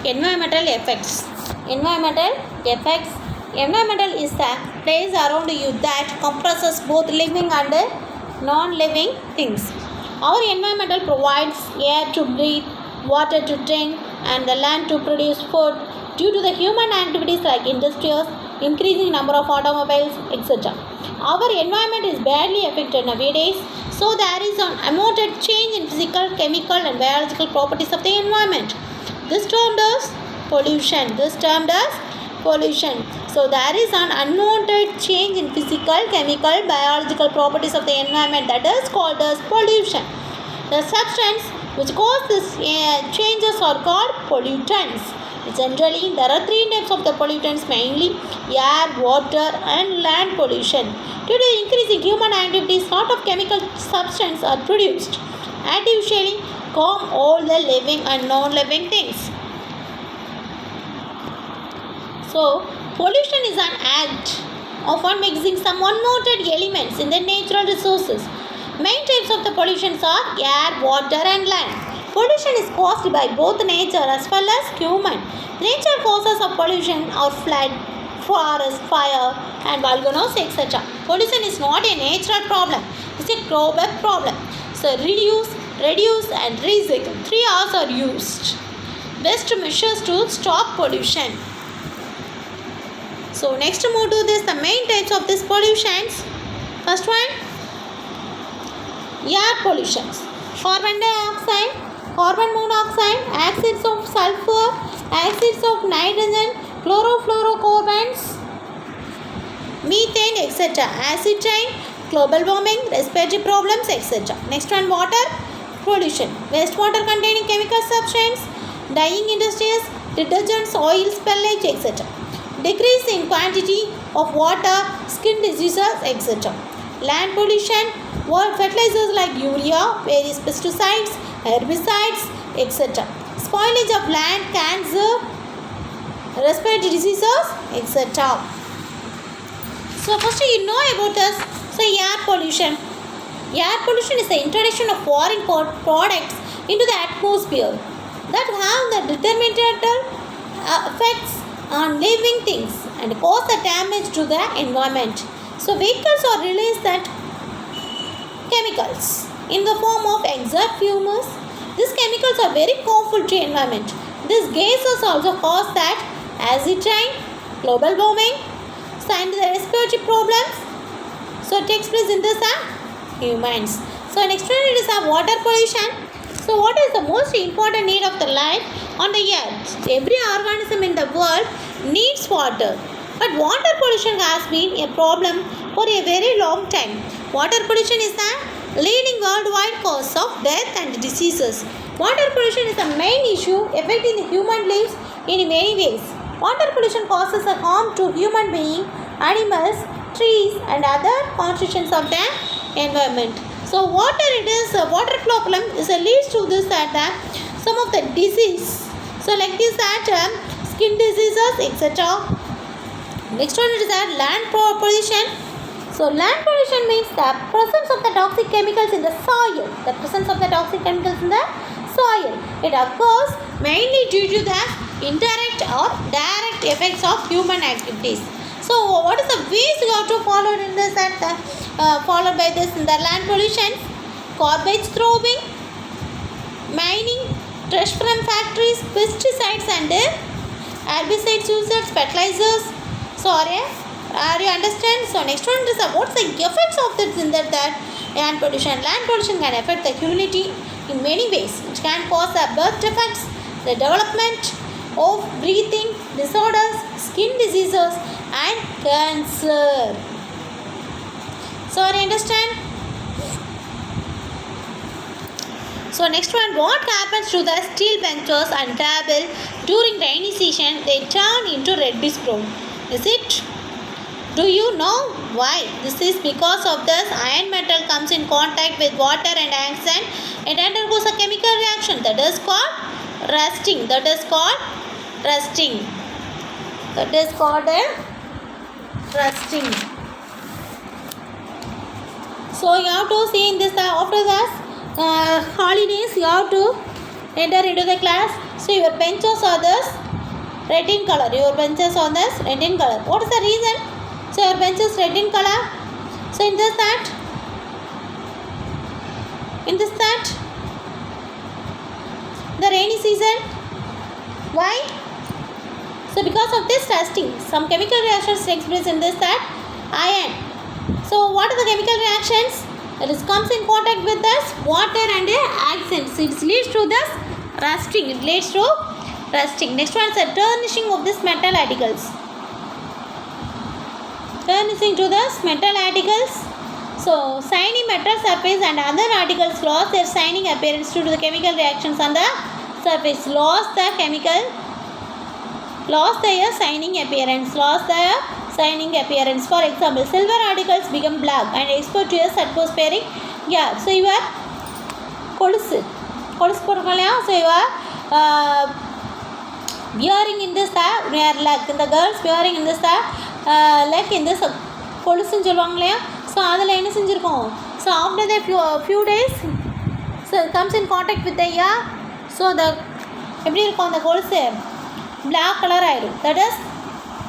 Environmental effects. Environmental is the place around you that compresses both living and non-living things. Our environment provides air to breathe, water to drink, and the land to produce food. Due to the human activities like industries, increasing number of automobiles, etc., our environment is badly affected nowadays. So there is an unwanted change in physical, chemical, and biological properties of the environment. This termed as pollution. So there is an unwanted change in physical, chemical, biological properties of the environment that is called as pollution. The substance which causes changes are called pollutants. Generally, there are three types of the pollutants, mainly air, water, and land pollution. Due to increasing human activities, lot of chemical substances are produced, artificially harm all the living and non-living things. So, pollution is an act of mixing some unwanted elements in the natural resources. Main types of the pollutions are air, water, and land. Pollution is caused by both nature as well as human. Nature causes of pollution are flood, forest, fire, and volcanoes, etc. Pollution is not a natural problem; it's a global problem. So, reduce, and recycle. 3 R's are used. Best measures to stop pollution. So next move to this, the main types of these pollutions. First one, air pollutions. Carbon dioxide, carbon monoxide, acids of sulfur, acids of nitrogen, chlorofluorocarbons, methane, etc. Acid rain, global warming, respiratory problems, etc. Next one, water pollution. Wastewater containing chemical substances, dyeing industries, detergents, oil spillage, etc. Decrease in quantity of water, skin diseases, etc. Land pollution, fertilizers like urea, various pesticides, herbicides, etc. Spoilage of land, cancer, respiratory diseases, etc. So first you know about this. So air pollution. Air pollution is the introduction of foreign products into the atmosphere that have the detrimental effects on living things and cause the damage to the environment. So vehicles are released that chemicals in the form of exhaust fumes. These chemicals are very harmful to environment. These gases also cause that acid rain, global warming, and the respiratory problems. So it takes place in this humans. So next one it is water pollution. So what is the most important need of the life on the earth? Every organism in the world needs water. But water pollution has been a problem for a very long time. Water pollution is the leading worldwide cause of death and diseases. Water pollution is the main issue affecting the human lives in many ways. Water pollution causes a harm to human beings, animals, trees, and other constituents of the environment. So water problem leads to this some of the disease. So like this skin diseases, etc. Next one is land pollution. So land pollution means the presence of the toxic chemicals in the soil. It occurs mainly due to the indirect or direct effects of human activities. So what is the ways you have to follow in this followed by this in the land pollution? Garbage throwing, mining, trash from factories, pesticides and herbicides users, fertilizers. Sorry, are you understand? So next one is what's the effects of this in that land pollution? Land pollution can affect the humanity in many ways. It can cause birth defects, the development of breathing disorders, skin diseases, and cancer. So are you understand? So next one, what happens to the steel benches and table during rainy season? They turn into reddish brown. Is it? Do you know why? This is because of this iron metal comes in contact with water and oxygen. It undergoes a chemical reaction that is called rusting. So you have to see in this after this holidays you have to enter into the class. So your benches are this red in color. Your benches are this red in color. What is the reason? So your bench is red in color. So in this that the rainy season. Why? So because of this rusting, some chemical reactions takes place in this that iron. So what are the chemical reactions? It comes in contact with this water and accents. It leads to this rusting. It leads to rusting. Next one is the tarnishing of this metal articles. Tarnishing to this metal articles. So shiny metal surface and other articles lost their shining appearance due to the chemical reactions on the surface. Lost their shining appearance. For example, silver articles become black and exposed to a atmospheric air. So you are கொலுசு போட்டுருக்கோம். So you are wearing in this leg. The girls wearing in this leg in this கொலுசுன்னு சொல்லுவாங்க இல்லையா. So அதில் என்ன செஞ்சுருக்கோம். So after the few days so it comes in contact with the air. So எப்படி இருக்கும் அந்த கொலுசு black color ஆயிடும். That is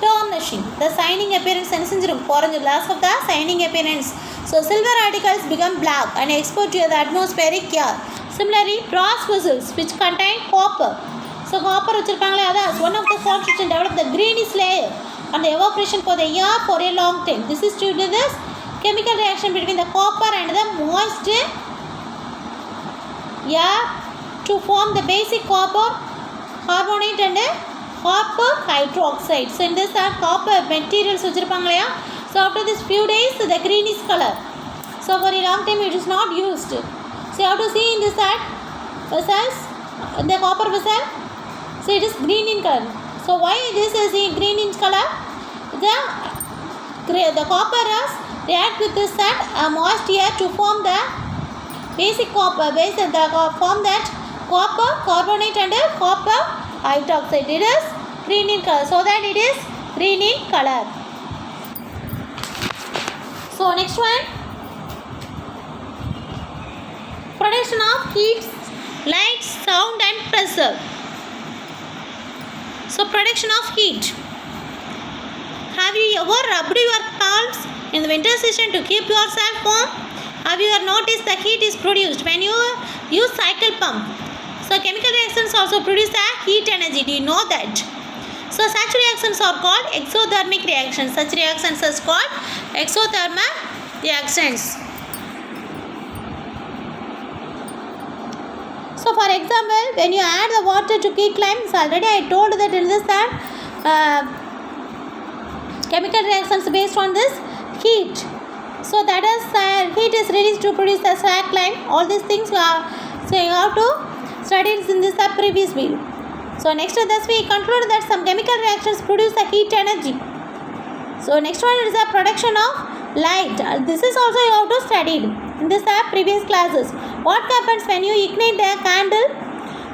tarnishing. The shining appearance என்ன செஞ்சிடும் குறைஞ்சு loss of the shining appearance. So silver articles become black and exposed to the atmospheric air. Similarly, brass vessels which contain copper. So copper வச்சிருக்காங்களே அதான் one of the constituents develop the greenish layer and the evaporation for the air for a long time. This is due to this chemical reaction between the copper and the moist air to form the basic copper carbonate and copper hydroxide. So in this copper materials வச்சிருப்பாங்க இல்லையா. So after this few days the greenish color. So for a long time it is not used. So you have to see in this vessels, the copper vessel. So it is green in color. So why this is green in color? The copper react with this moist air to form the basic copper form that copper carbonate and copper hydroxide. It is green in color. So that it is green in color. So next one, production of heat, light, sound and pressure. So production of heat. Have you ever rubbed your palms in the winter season to keep yourself warm? Have you ever noticed the heat is produced when you use cycle pump? So chemical reactions also produce the heat energy. Do you know that? So such reactions are called exothermic reactions. Such reactions are called exothermic reactions. So for example, when you add the water to quicklime, so already I told that in this chemical reactions based on this heat. So that is heat is released to produce the quicklime. All these things so you have to study in this previous video. So next to this we conclude that some chemical reactions produce the heat energy. So next one is the production of light. This is also you have to study in this previous classes. What happens when you ignite a candle?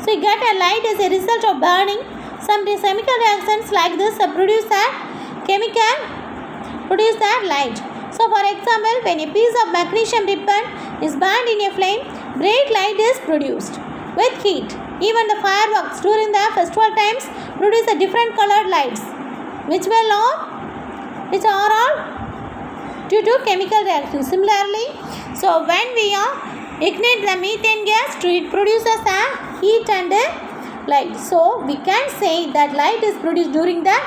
So you get a light as a result of burning. Some chemical reactions like this produce that light. So for example, when a piece of magnesium ribbon is burned in a flame, bright light is produced with heat. Even the fireworks during the festival times produce a different colored lights, which are all due to chemical reactions. Similarly, so when we ignite the methane gas, it produces a heat and light. So we can say that light is produced during the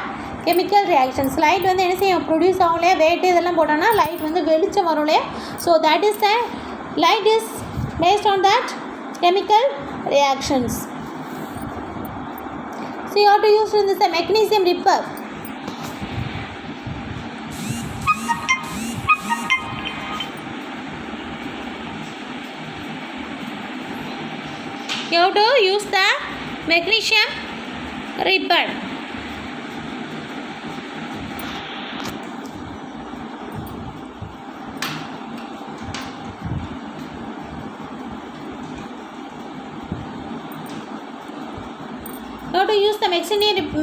chemical reactions. Light வந்து என்ன செய்யும் produce ஆகலையே weight இதெல்லாம் போட்டோம்னா light வந்து வெளிச்சம் வரும்லையே. So that is the light is based on that chemical reactions. So you have to use in this magnesium ripper. You have to use the magnesium ribbon. You have to use the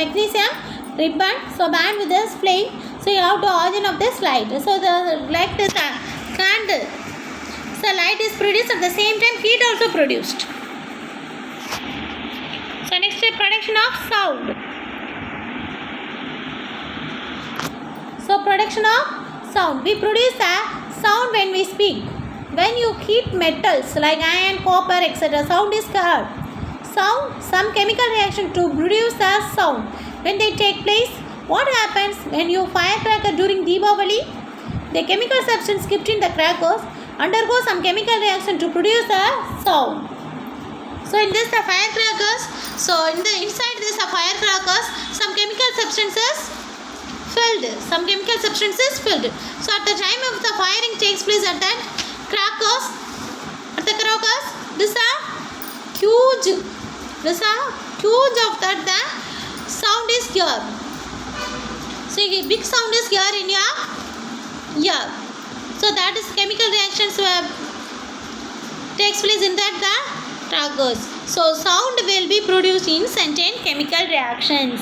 magnesium ribbon, so band with this flame. So you have to origin of this light. So the light is a candle. So light is produced at the same time heat also produced. So next step production of sound. So production of sound. We produce a sound when we speak. When you heat metals like iron, copper, etc., sound is heard. Sound, some chemical reaction to produce a sound. When they take place, what happens when you firecracker during Deepavali? The chemical substance kept in the crackers undergo some chemical reaction to produce a sound. So in this the firecrackers. So in the inside this the firecrackers, some chemical substances filled. Some chemical substances filled. So at the time of the firing takes place at that crackers, this a huge of that the sound is here. So a big sound is here in your ear. So that is chemical reactions takes place in that the crackers. So sound will be produced in certain chemical reactions.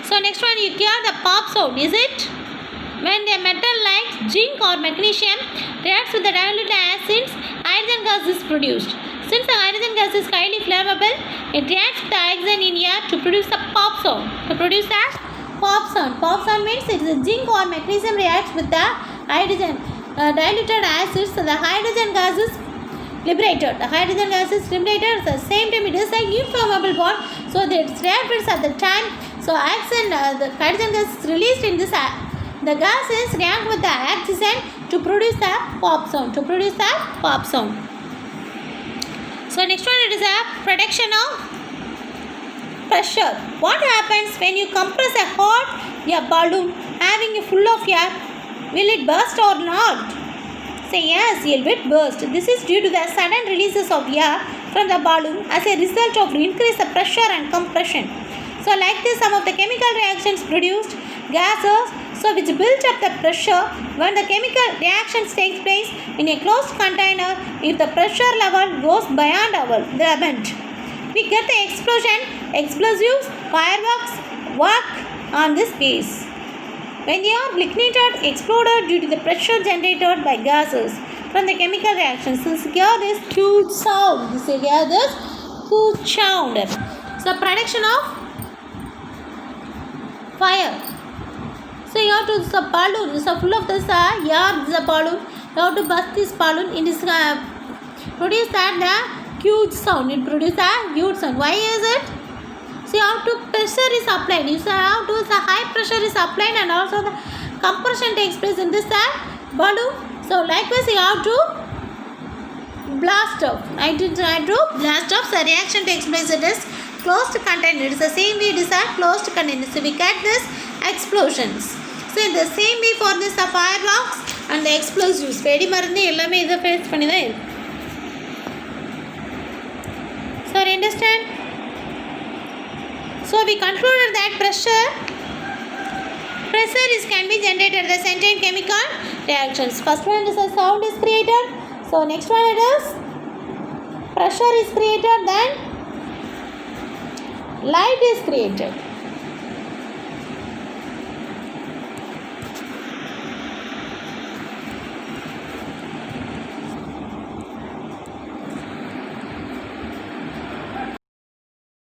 So next one, you hear the pop sound, is it? When a metal like zinc or magnesium reacts with the diluted acids, hydrogen gas is produced. Since the hydrogen gas is highly flammable, it reacts with the oxygen in air to produce a pop sound. Pop sound means it is a zinc or magnesium reacts with the hydrogen diluted acids, so the hydrogen gas is liberated. The hydrogen gas is liberated. At the same time, it is an inflammable bond, so its reactants at the time. So oxygen, the hydrogen gas is released in this. The gases react with the oxygen to produce the pop sound. So next one, it is a production of pressure. What happens when you compress a hot balloon having a full of air? Will it burst or not? Say yes, it will burst. This is due to the sudden releases of air from the balloon as a result of increased pressure and compression. So like this, some of the chemical reactions produced gases, so which built up the pressure. When the chemical reactions takes place in a closed container, if the pressure level goes beyond our limit, we get the explosion. Explosives, fireworks work on this case. When they are ignited, exploded due to the pressure generated by gases from the chemical reactions. So here this huge sound. So production of fire. So you have to, this balloon is full of this air, this balloon. You have to burst this balloon in this produce that the huge sound. It produces a huge sound. Why is it? So you have to pressure is applied. You have to the high pressure is applied and also the compression takes place in this balloon. So likewise you have to blast off. I did try to blast off. The reaction takes place. It is closed container. It is the same way. It is a closed container. So we get this explosions. So in the same way for this the fireworks and the explosives. Vedi marandi ellame idu face panni da irukku. So you understand? So we concluded that pressure can be generated at the certain chemical reactions. First one is a sound is created. So next one it is pressure is created, then light is created.